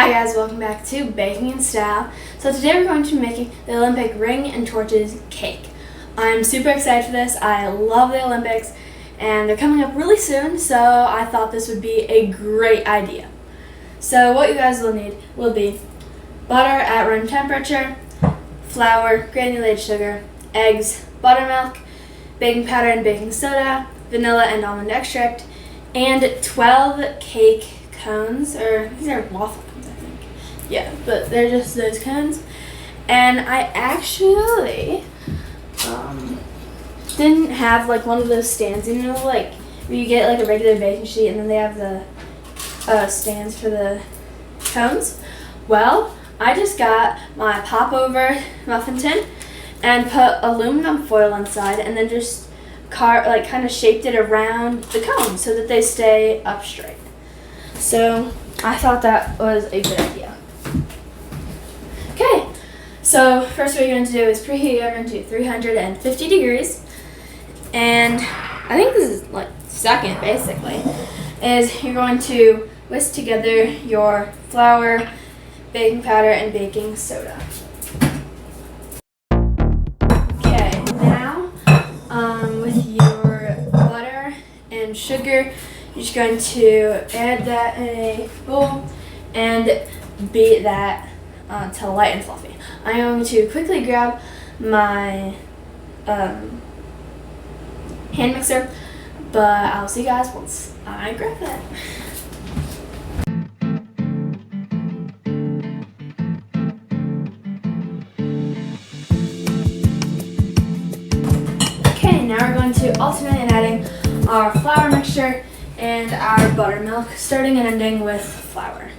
Hi guys, welcome back to Baking in Style. So today we're going to be making the Olympic ring and torches cake. I'm super excited for this. I love the Olympics and they're coming up really soon, so I thought this would be a great idea. So what you guys will need will be butter at room temperature, flour, granulated sugar, eggs, buttermilk, baking powder and baking soda, vanilla and almond extract, and 12 cake cones, or these are waffle cones, I think. Yeah, but they're just those cones. And I actually didn't have like one of those stands, you know, like where you get like a regular baking sheet and then they have the stands for the cones. Well, I just got my popover muffin tin and put aluminum foil inside and then just kind of shaped it around the cone so that they stay up straight. So I thought that was a good idea. Okay, so first what you're going to do is preheat your oven to 350 degrees. And I think this is like second basically, is you're going to whisk together your flour, baking powder, and baking soda. Okay, now with your butter and sugar, you're just going to add that in a bowl and beat that until light and fluffy. I'm going to quickly grab my hand mixer, but I'll see you guys once I grab that. Okay, now we're going to alternate in adding our flour mixture and our buttermilk, starting and ending with flour.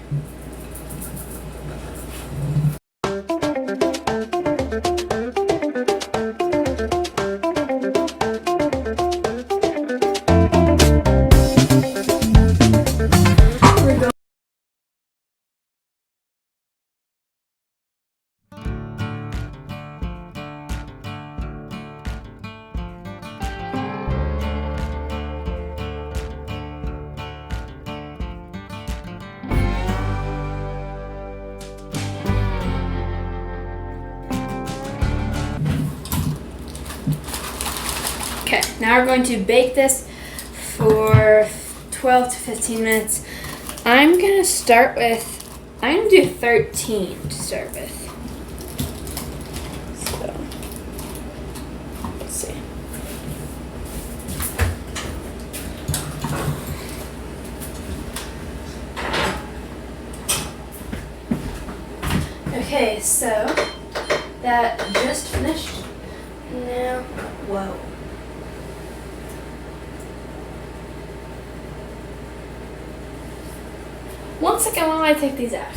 Okay, now we're going to bake this for 12 to 15 minutes. I'm going to do 13 to start with. So, let's see. Okay, so that just finished. Now, whoa. One second while I take these out.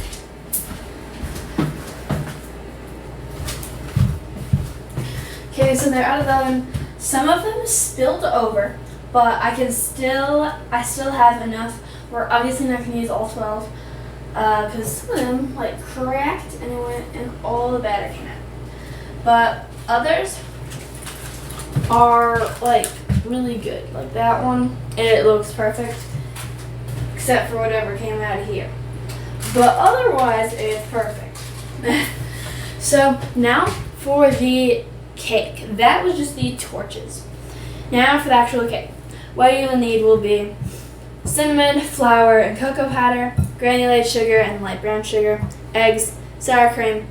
Okay, so they're out of the oven. Some of them spilled over, but I still have enough. We're obviously not going to use all 12 because some of them like cracked and it went and all the batter came out. But others are like really good. Like that one, it looks perfect. Except for whatever came out of here. But otherwise, it's perfect. So now for the cake. That was just the torches. Now for the actual cake. What you'll need will be cinnamon, flour, and cocoa powder, granulated sugar and light brown sugar, eggs, sour cream,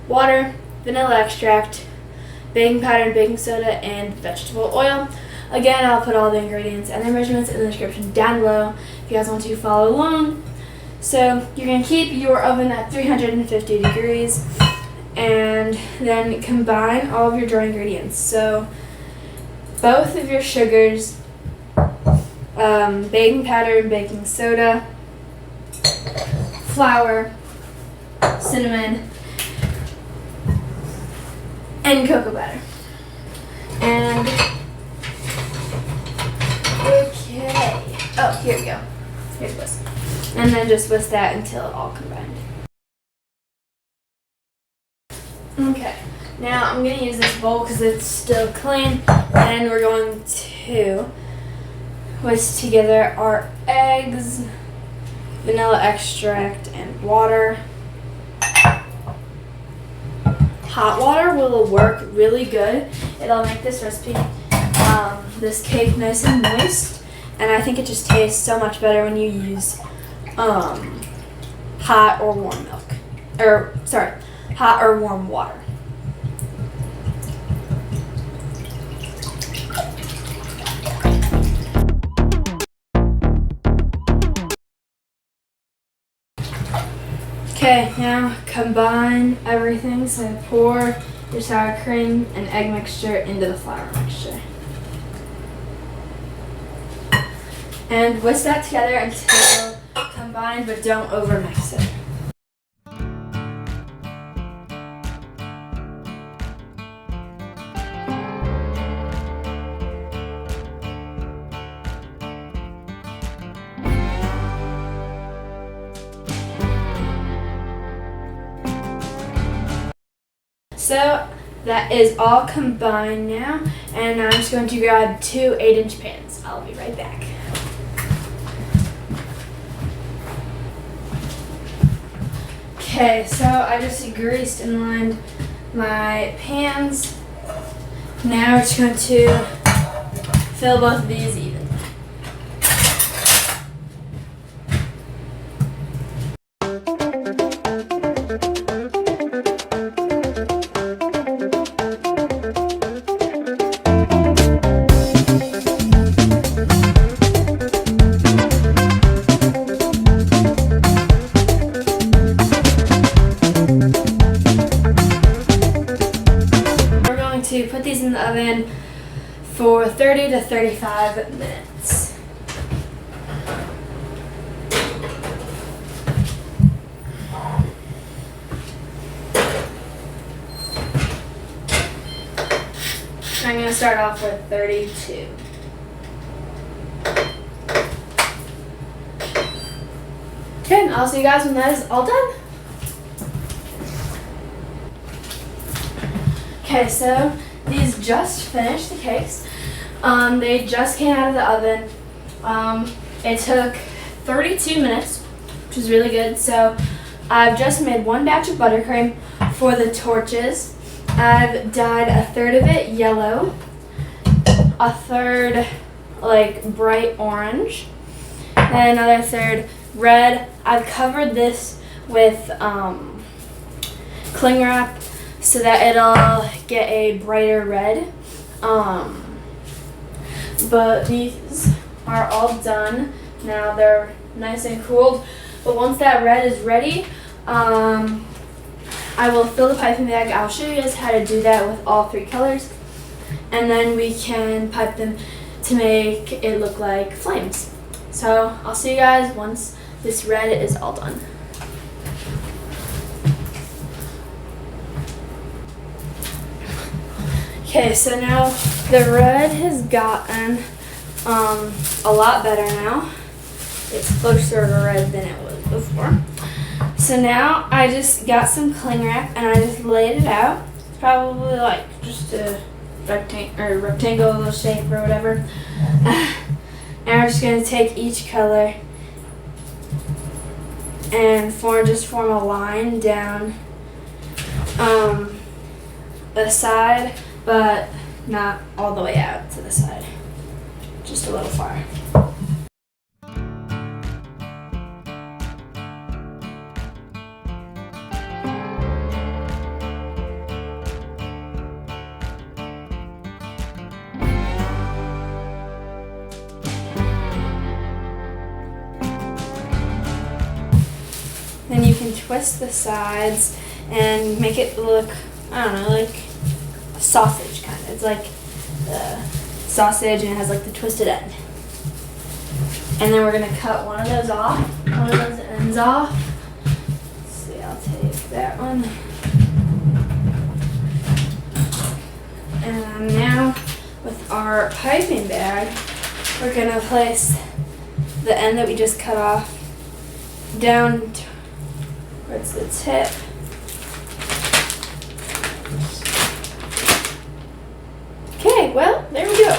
water, vanilla extract, baking powder and baking soda, and vegetable oil. Again, I'll put all the ingredients and their measurements in the description down below if you guys want to follow along. So you're going to keep your oven at 350 degrees and then combine all of your dry ingredients. So both of your sugars, baking powder and baking soda, flour, cinnamon, and cocoa powder. And okay. Oh, here we go. Here's whisk. And then just whisk that until it all combined. Okay. Now I'm going to use this bowl because it's still clean. And we're going to whisk together our eggs, vanilla extract, and water. Hot water will work really good. It'll make this recipe, this cake nice and moist, and I think it just tastes so much better when you use hot or warm milk. Hot or warm water. Okay, now combine everything. So pour your sour cream and egg mixture into the flour mixture. And whisk that together until combined, but don't overmix it. So that is all combined now, and I'm just going to grab 2 8-inch pans. I'll be right back. Okay, so I just greased and lined my pans. Now we're just going to fill both of these evenly. To put these in the oven for 30 to 35 minutes. I'm going to start off with 32. Okay, and I'll see you guys when that is all done. Okay, so these just finished, the cakes. They just came out of the oven. It took 32 minutes, which is really good. So I've just made 1 batch of buttercream for the torches. I've dyed a third of it yellow, a third like bright orange, and another third red. I've covered this with cling wrap so that it'll get a brighter red. But these are all done. Now they're nice and cooled. But once that red is ready, I will fill the piping bag. I'll show you guys how to do that with all 3 colors. And then we can pipe them to make it look like flames. So I'll see you guys once this red is all done. Okay, so now the red has gotten a lot better now. It's closer to red than it was before. So now I just got some cling wrap and I just laid it out. It's probably like just a rectangle shape or whatever. And we're just going to take each color and form a line down the side, but not all the way out to the side, just a little far. Then you can twist the sides and make it look, I don't know, like a sausage kind of. It's like the sausage and it has like the twisted end. And then we're going to cut one of those ends off. Let's see, I'll take that one. And now with our piping bag, we're going to place the end that we just cut off down towards the tip. Okay, well, there we go.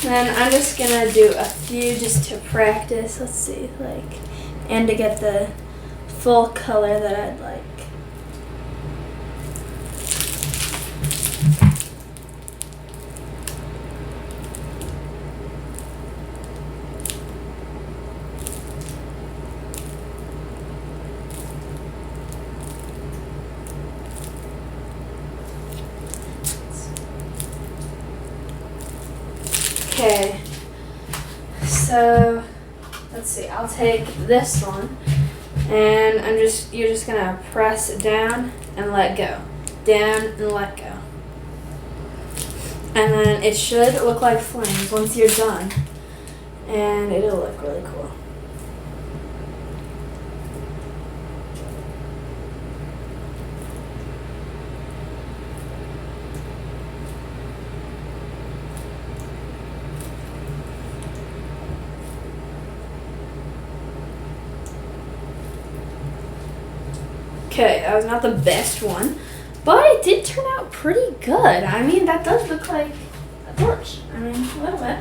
then I'm just gonna do a few just to practice. Let's see, and to get the full color that I'd like. Okay, so let's see, I'll take this one and you're just gonna press down and let go, down and let go. And then it should look like flames once you're done, and it'll look really cool. Okay, that was not the best one, but it did turn out pretty good. I mean, that does look like a torch. I mean, a little bit.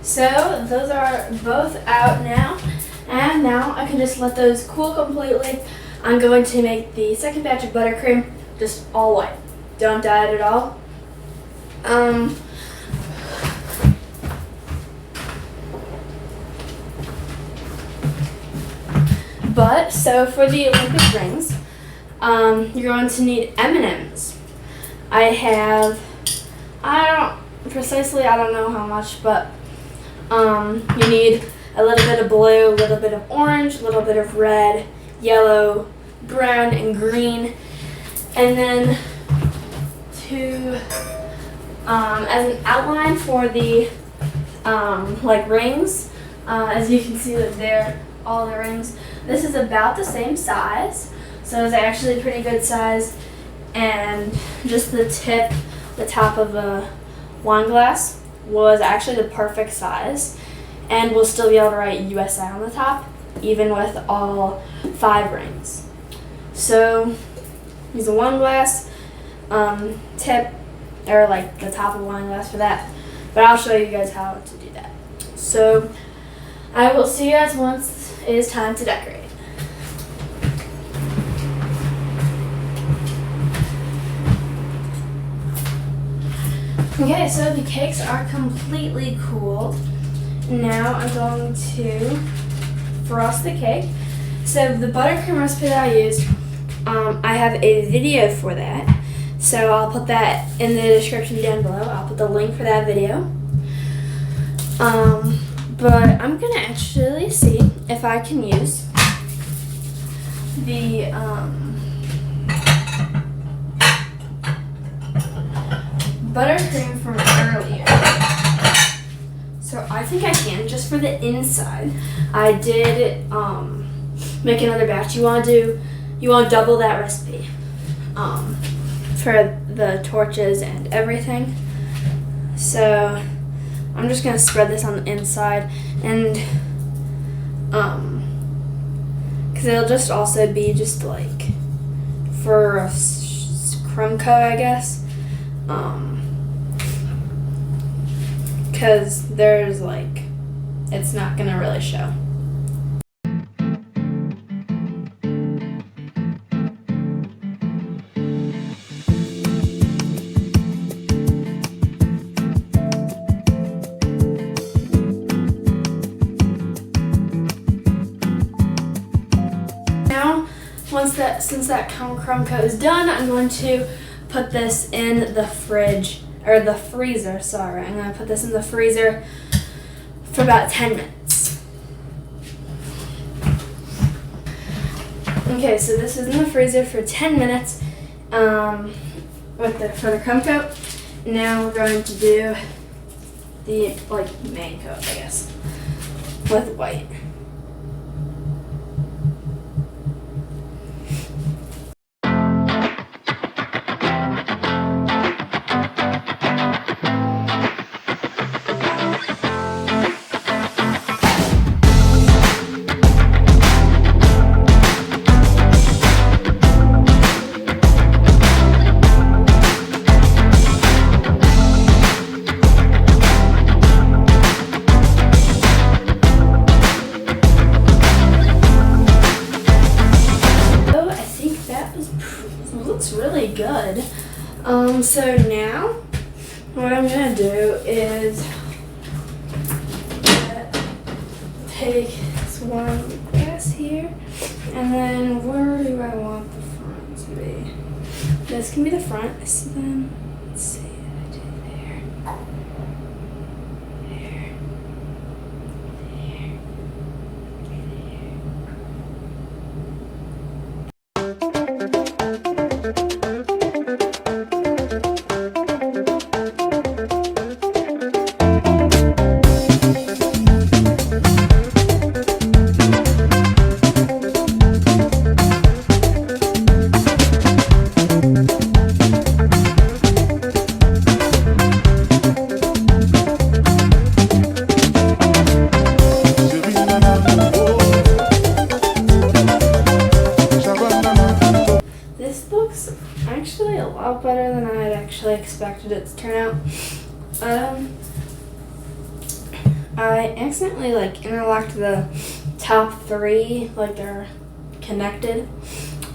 So those are both out now, and now I can just let those cool completely. I'm going to make the second batch of buttercream just all white. Don't dye it at all. But so for the Olympic rings, you're going to need M&Ms. I don't know how much, but you need a little bit of blue, a little bit of orange, a little bit of red, yellow, brown, and green. And then as an outline for the rings, as you can see that they're all the rings. This is about the same size, so it's actually a pretty good size. And just the top of a wine glass was actually the perfect size, and we'll still be able to write USA on the top, even with all 5 rings. So use a wine glass tip, or the top of a wine glass for that, but I'll show you guys how to do that. So I will see you guys once it is time to decorate. Okay, so the cakes are completely cooled. Now I'm going to frost the cake. So the buttercream recipe that I used, I have a video for that. So I'll put that in the description down below. I'll put the link for that video. But I'm gonna actually see if I can use the buttercream from earlier. So I think I can, just for the inside. I did make another batch. You want to double that recipe for the torches and everything. So I'm just gonna spread this on the inside, and because it'll just also be just for a crumb coat, I guess. Because there's it's not gonna really show. Now, since that crumb coat is done, I'm going to put this in the fridge. Or the freezer, sorry. I'm going to put this in the freezer for about 10 minutes. Okay, so this is in the freezer for 10 minutes for the crumb coat. Now we're going to do the main coat, I guess, with white. looks really good. So now what I'm gonna do is take this one glass here, and then where do I want the front to be? This can be the front. So then let's see. I do there. There. This looks actually a lot better than I had actually expected it to turn out. I accidentally interlocked the top three, they're connected,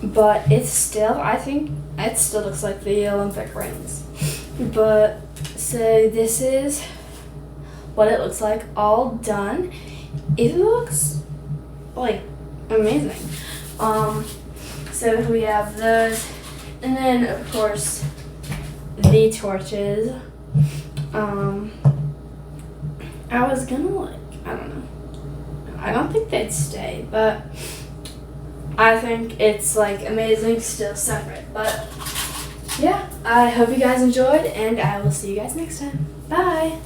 but it's still, I think it still looks like the Olympic rings. But so this is what it looks like all done. It looks amazing. So we have those, and then of course the torches. I was gonna I don't know. I don't think they'd stay, but I think it's amazing still separate. But yeah, I hope you guys enjoyed, and I will see you guys next time. Bye.